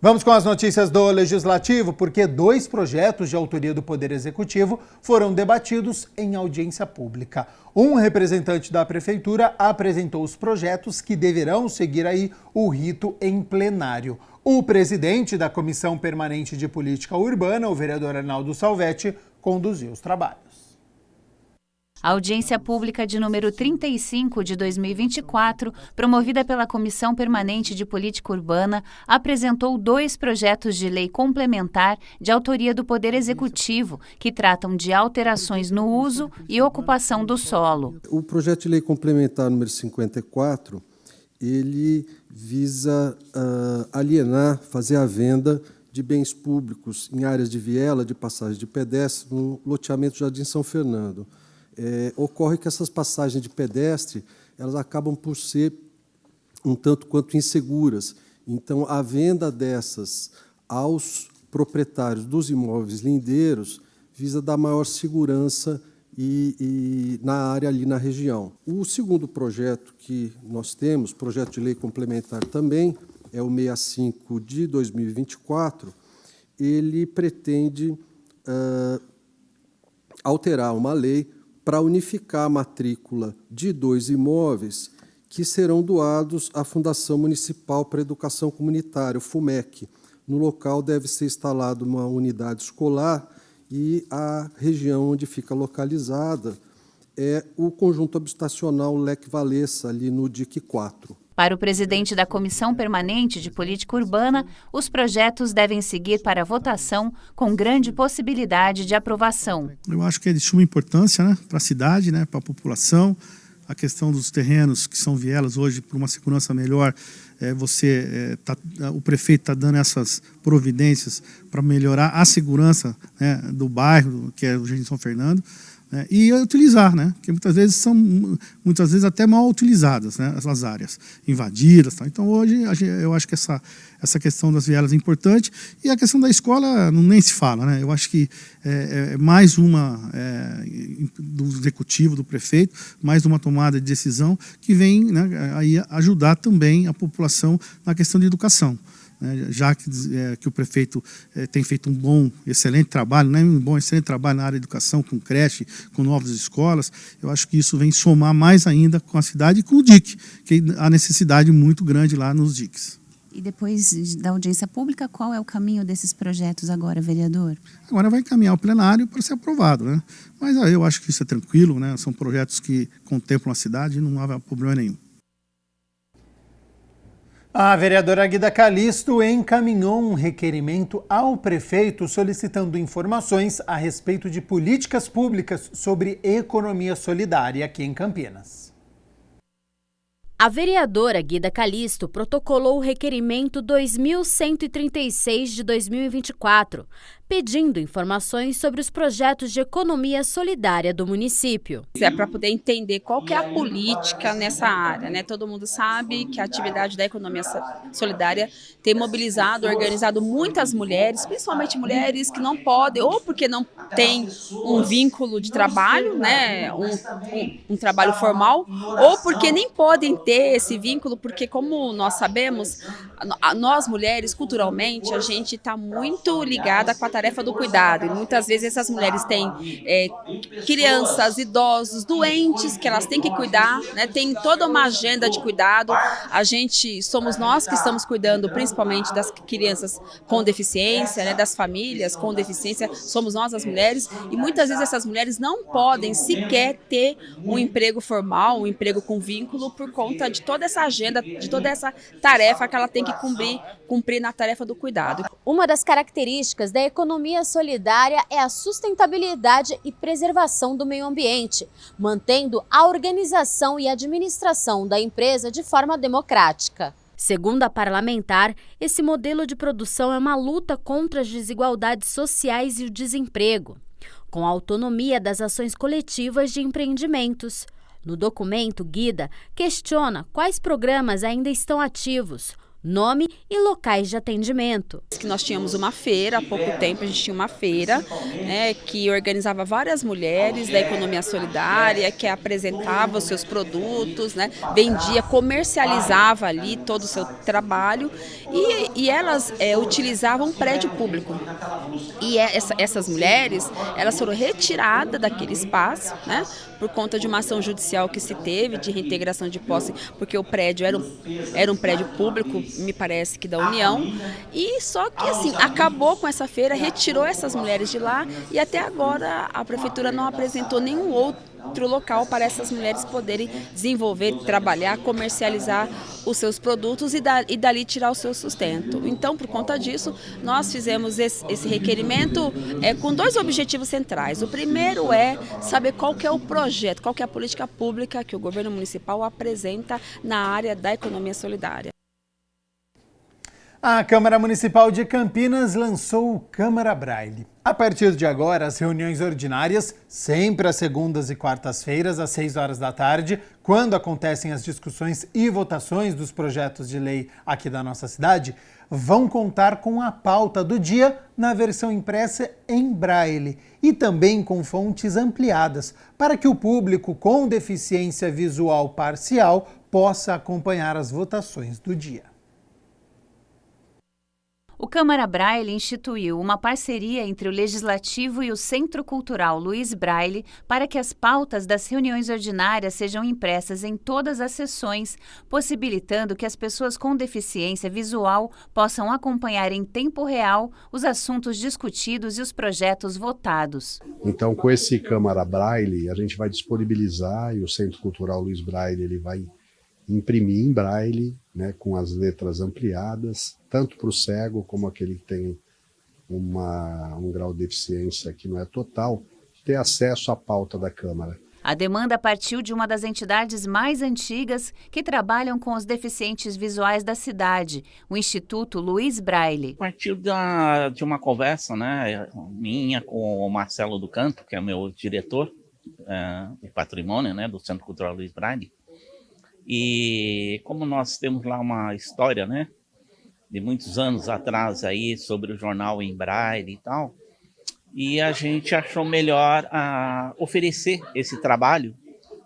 Vamos com as notícias do Legislativo, porque 2 projetos de autoria do Poder Executivo foram debatidos em audiência pública. Um representante da Prefeitura apresentou os projetos que deverão seguir aí o rito em plenário. O presidente da Comissão Permanente de Política Urbana, o vereador Arnaldo Salvetti, conduziu os trabalhos. A audiência pública de número 35 de 2024, promovida pela Comissão Permanente de Política Urbana, apresentou 2 projetos de lei complementar de autoria do Poder Executivo, que tratam de alterações no uso e ocupação do solo. O projeto de lei complementar número 54, ele visa alienar, fazer a venda de bens públicos em áreas de viela, de passagem de pedestre, no loteamento Jardim São Fernando. Ocorre que essas passagens de pedestre elas acabam por ser um tanto quanto inseguras. Então, a venda dessas aos proprietários dos imóveis lindeiros visa dar maior segurança e na área ali na região. O segundo projeto que nós temos, projeto de lei complementar também, é o 65 de 2024, ele pretende alterar uma lei para unificar a matrícula de 2 imóveis que serão doados à Fundação Municipal para a Educação Comunitária, o FUMEC. No local deve ser instalada uma unidade escolar e a região onde fica localizada é o conjunto habitacional Leque Valessa, ali no DIC 4. Para o presidente da Comissão Permanente de Política Urbana, os projetos devem seguir para votação com grande possibilidade de aprovação. Eu acho que é de suma importância, né, para a cidade, né, para a população. A questão dos terrenos que são vielas hoje, por uma segurança melhor, o prefeito está dando essas providências para melhorar a segurança, né, do bairro, que é o Jardim São Fernando. E utilizar, né? Que muitas vezes até mal utilizadas, né? Essas áreas invadidas, tá? Então hoje eu acho que essa questão das vielas é importante e a questão da escola nem se fala, né? Eu acho que é mais uma do executivo, do prefeito, mais uma tomada de decisão que vem, né, aí ajudar também a população na questão de educação. Já que o prefeito tem feito excelente trabalho, né? Excelente trabalho na área de educação, com creche, com novas escolas, eu acho que isso vem somar mais ainda com a cidade e com o DIC, que há necessidade muito grande lá nos DICs. E depois da audiência pública, qual é o caminho desses projetos agora, vereador? Agora vai encaminhar ao plenário para ser aprovado, né? Mas eu acho que isso é tranquilo, né? São projetos que contemplam a cidade e não há problema nenhum. A vereadora Guida Calisto encaminhou um requerimento ao prefeito solicitando informações a respeito de políticas públicas sobre economia solidária aqui em Campinas. A vereadora Guida Calisto protocolou o requerimento 2136 de 2024, pedindo informações sobre os projetos de economia solidária do município. É para poder entender qual que é a política nessa área, né? Todo mundo sabe que a atividade da economia solidária tem mobilizado, organizado muitas mulheres, principalmente mulheres que não podem, ou porque não têm um vínculo de trabalho, né? Um trabalho formal, ou porque nem podem ter esse vínculo, porque como nós sabemos, nós mulheres, culturalmente, a gente está muito ligada com a tarefa do cuidado. E muitas vezes essas mulheres têm crianças, idosos, doentes que elas têm que cuidar, né? Tem toda uma agenda de cuidado. Somos nós que estamos cuidando principalmente das crianças com deficiência, né? Das famílias com deficiência, somos nós as mulheres. E muitas vezes essas mulheres não podem sequer ter um emprego formal, um emprego com vínculo, por conta de toda essa agenda, de toda essa tarefa que ela tem que cumprir na tarefa do cuidado. Uma das características da economia solidária é a sustentabilidade e preservação do meio ambiente, mantendo a organização e administração da empresa de forma democrática. Segundo a parlamentar, esse modelo de produção é uma luta contra as desigualdades sociais e o desemprego, com a autonomia das ações coletivas de empreendimentos. No documento, Guida questiona quais programas ainda estão ativos, nome e locais de atendimento. Que nós tínhamos uma feira, há pouco tempo a gente tinha uma feira, né, que organizava várias mulheres da economia solidária, que apresentava os seus produtos, né, vendia, comercializava ali todo o seu trabalho e elas utilizavam um prédio público. E essas mulheres, elas foram retiradas daquele espaço, né, por conta de uma ação judicial que se teve de reintegração de posse, porque o prédio era um prédio público, me parece que da União, e só que assim, acabou com essa feira, retirou essas mulheres de lá e até agora a prefeitura não apresentou nenhum outro local para essas mulheres poderem desenvolver, trabalhar, comercializar os seus produtos e dali tirar o seu sustento. Então, por conta disso, nós fizemos esse requerimento com dois objetivos centrais. O primeiro é saber qual que é o projeto, qual que é a política pública que o governo municipal apresenta na área da economia solidária. A Câmara Municipal de Campinas lançou o Câmara Braille. A partir de agora, as reuniões ordinárias, sempre às segundas e quartas-feiras, às 6 horas da tarde, quando acontecem as discussões e votações dos projetos de lei aqui da nossa cidade, vão contar com a pauta do dia na versão impressa em Braille e também com fontes ampliadas, para que o público com deficiência visual parcial possa acompanhar as votações do dia. O Câmara Braille instituiu uma parceria entre o Legislativo e o Centro Cultural Luiz Braille para que as pautas das reuniões ordinárias sejam impressas em todas as sessões, possibilitando que as pessoas com deficiência visual possam acompanhar em tempo real os assuntos discutidos e os projetos votados. Então, com esse Câmara Braille, a gente vai disponibilizar, e o Centro Cultural Luiz Braille ele vai imprimir em Braille, né, com as letras ampliadas, tanto para o cego como aquele que tem um grau de deficiência que não é total, ter acesso à pauta da Câmara. A demanda partiu de uma das entidades mais antigas que trabalham com os deficientes visuais da cidade, o Instituto Luiz Braille. Partiu de uma conversa, né, minha com o Marcelo do Canto, que é meu diretor de patrimônio, né, do Centro Cultural Luiz Braille. E como nós temos lá uma história, né, de muitos anos atrás aí sobre o jornal em Braille e tal, e a gente achou melhor oferecer esse trabalho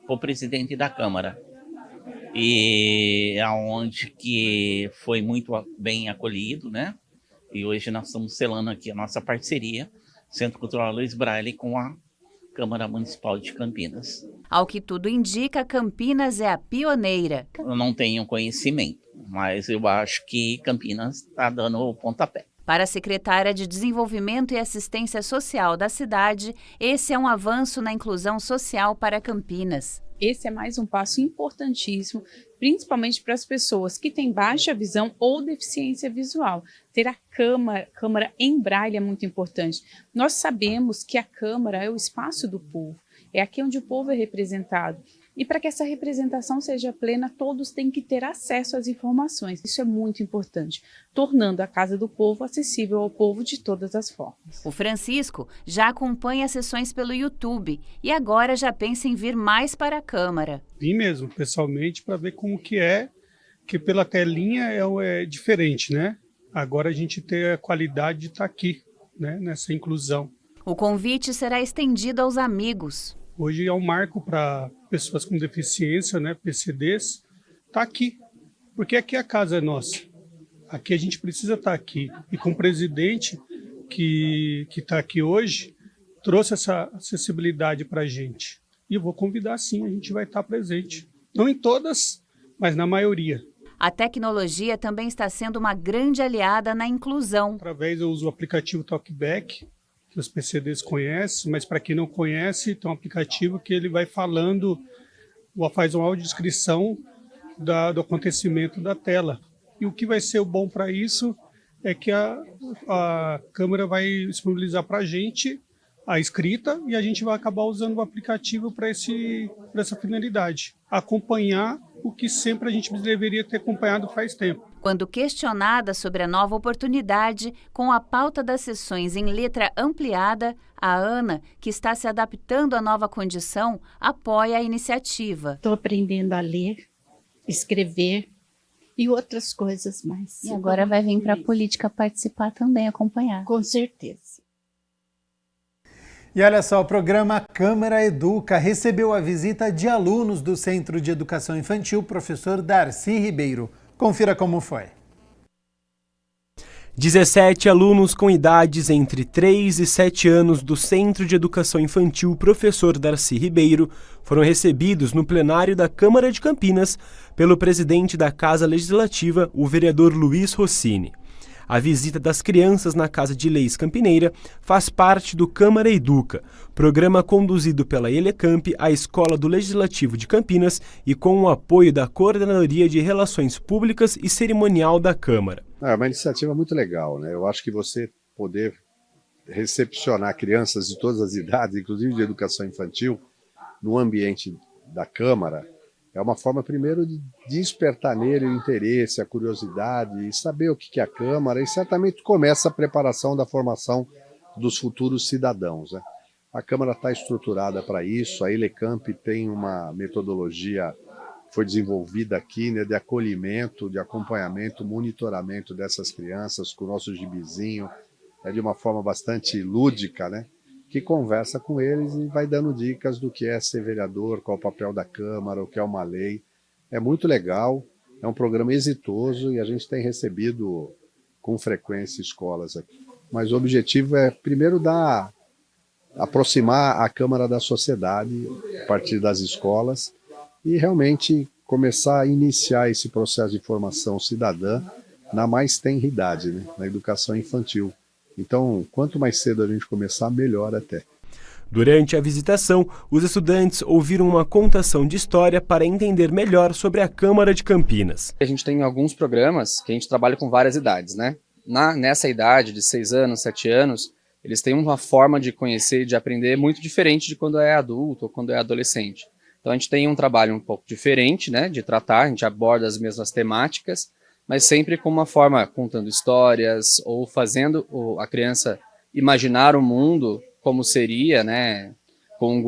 para o presidente da Câmara. E aonde que foi muito bem acolhido, né? E hoje nós estamos selando aqui a nossa parceria, Centro Cultural Luiz Braille, com a Câmara Municipal de Campinas. Ao que tudo indica, Campinas é a pioneira. Eu não tenho conhecimento, mas eu acho que Campinas está dando o pontapé. Para a secretária de Desenvolvimento e Assistência Social da cidade, esse é um avanço na inclusão social para Campinas. Esse é mais um passo importantíssimo, principalmente para as pessoas que têm baixa visão ou deficiência visual. Ter a Câmara em Braille é muito importante. Nós sabemos que a Câmara é o espaço do povo, é aqui onde o povo é representado. E para que essa representação seja plena, todos têm que ter acesso às informações. Isso é muito importante, tornando a Casa do Povo acessível ao povo de todas as formas. O Francisco já acompanha as sessões pelo YouTube e agora já pensa em vir mais para a Câmara. Vim mesmo, pessoalmente, para ver como que é, que pela telinha é diferente, né? Agora a gente tem a qualidade de estar aqui, né, nessa inclusão. O convite será estendido aos amigos. Hoje é um marco para pessoas com deficiência, né, PCDs, tá aqui, porque aqui a casa é nossa. Aqui a gente precisa estar aqui. E com o presidente que está aqui hoje, trouxe essa acessibilidade para a gente. E eu vou convidar sim, a gente vai estar presente. Não em todas, mas na maioria. A tecnologia também está sendo uma grande aliada na inclusão. Através eu uso o aplicativo Talkback, que os PCDs conhecem, mas para quem não conhece, tem um aplicativo que ele vai falando, faz uma audiodescrição do acontecimento da tela. E o que vai ser o bom para isso é que a Câmara vai disponibilizar para a gente a escrita e a gente vai acabar usando o aplicativo para essa finalidade. Acompanhar o que sempre a gente deveria ter acompanhado faz tempo. Quando questionada sobre a nova oportunidade, com a pauta das sessões em letra ampliada, a Ana, que está se adaptando à nova condição, apoia a iniciativa. Estou aprendendo a ler, escrever e outras coisas mais. E agora vai vir para a política participar também, acompanhar. Com certeza. E olha só, o programa Câmara Educa recebeu a visita de alunos do Centro de Educação Infantil, professor Darcy Ribeiro. Confira como foi. 17 alunos com idades entre 3 e 7 anos do Centro de Educação Infantil Professor Darcy Ribeiro foram recebidos no plenário da Câmara de Campinas pelo presidente da Casa Legislativa, o vereador Luiz Rossini. A visita das crianças na Casa de Leis Campineira faz parte do Câmara Educa, programa conduzido pela Elecamp, a Escola do Legislativo de Campinas, e com o apoio da Coordenadoria de Relações Públicas e Cerimonial da Câmara. É uma iniciativa muito legal, né? Eu acho que você poder recepcionar crianças de todas as idades, inclusive de educação infantil, no ambiente da Câmara, é uma forma, primeiro, de despertar nele o interesse, a curiosidade, e saber o que é a Câmara, e certamente começa a preparação da formação dos futuros cidadãos, né? A Câmara está estruturada para isso, a Elecamp tem uma metodologia que foi desenvolvida aqui, né, de acolhimento, de acompanhamento, monitoramento dessas crianças com o nosso gibizinho, de uma forma bastante lúdica, né? Que conversa com eles e vai dando dicas do que é ser vereador, qual é o papel da Câmara, o que é uma lei. É muito legal, é um programa exitoso e a gente tem recebido com frequência escolas aqui. Mas o objetivo é, primeiro, aproximar a Câmara da sociedade a partir das escolas e realmente começar a iniciar esse processo de formação cidadã na mais tenra idade, né? Na educação infantil. Então, quanto mais cedo a gente começar, melhor até. Durante a visitação, os estudantes ouviram uma contação de história para entender melhor sobre a Câmara de Campinas. A gente tem alguns programas que a gente trabalha com várias idades, né? Nessa idade de 6 anos, 7 anos, eles têm uma forma de conhecer e de aprender muito diferente de quando é adulto ou quando é adolescente. Então a gente tem um trabalho um pouco diferente, né, de tratar, a gente aborda as mesmas temáticas, mas sempre com uma forma contando histórias ou fazendo a criança imaginar o mundo como seria, né, com o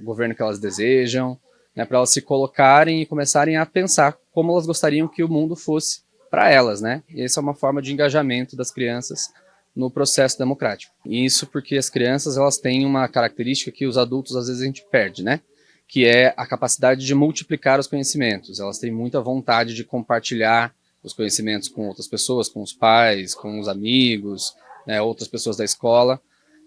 governo que elas desejam, né, para elas se colocarem e começarem a pensar como elas gostariam que o mundo fosse para elas, né? E essa é uma forma de engajamento das crianças no processo democrático. E isso porque as crianças, elas têm uma característica que os adultos às vezes a gente perde, né? Que é a capacidade de multiplicar os conhecimentos. Elas têm muita vontade de compartilhar os conhecimentos com outras pessoas, com os pais, com os amigos, né, outras pessoas da escola.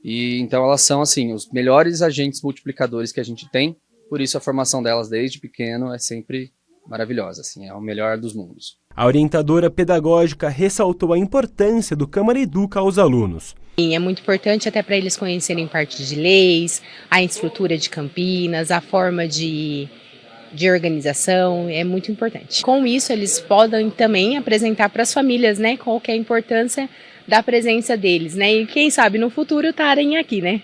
E então elas são, assim, os melhores agentes multiplicadores que a gente tem. Por isso a formação delas desde pequeno é sempre maravilhosa, assim, é o melhor dos mundos. A orientadora pedagógica ressaltou a importância do Câmara Educa aos alunos. É muito importante até para eles conhecerem parte de leis, a estrutura de Campinas, a forma de organização, é muito importante. Com isso, eles podem também apresentar para as famílias, né, qual que é a importância da presença deles, né, e quem sabe no futuro estarem aqui, né.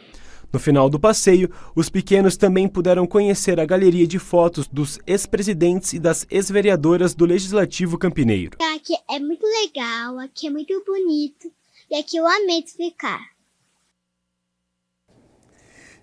No final do passeio, os pequenos também puderam conhecer a galeria de fotos dos ex-presidentes e das ex-vereadoras do Legislativo Campineiro. Aqui é muito legal, aqui é muito bonito e aqui eu amei ficar.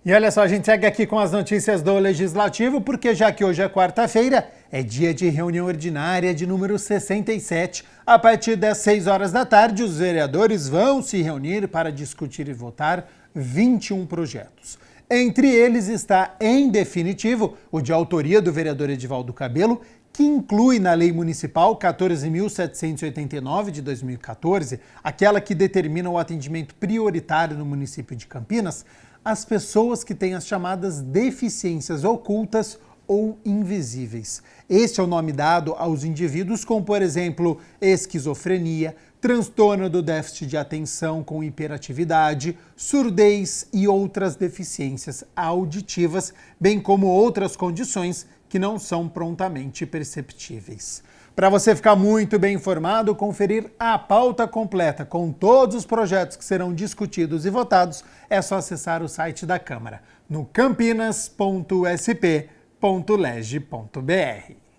E olha só, a gente segue aqui com as notícias do Legislativo, porque já que hoje é quarta-feira, é dia de reunião ordinária de número 67. A partir das 6 horas da tarde, os vereadores vão se reunir para discutir e votar 21 projetos. Entre eles está, em definitivo, o de autoria do vereador Edivaldo Cabello, que inclui na Lei Municipal 14.789 de 2014, aquela que determina o atendimento prioritário no município de Campinas, as pessoas que têm as chamadas deficiências ocultas ou invisíveis. Este é o nome dado aos indivíduos com, por exemplo, esquizofrenia, transtorno do déficit de atenção com hiperatividade, surdez e outras deficiências auditivas, bem como outras condições que não são prontamente perceptíveis. Para você ficar muito bem informado, conferir a pauta completa com todos os projetos que serão discutidos e votados, é só acessar o site da Câmara, no campinas.sp.leg.br.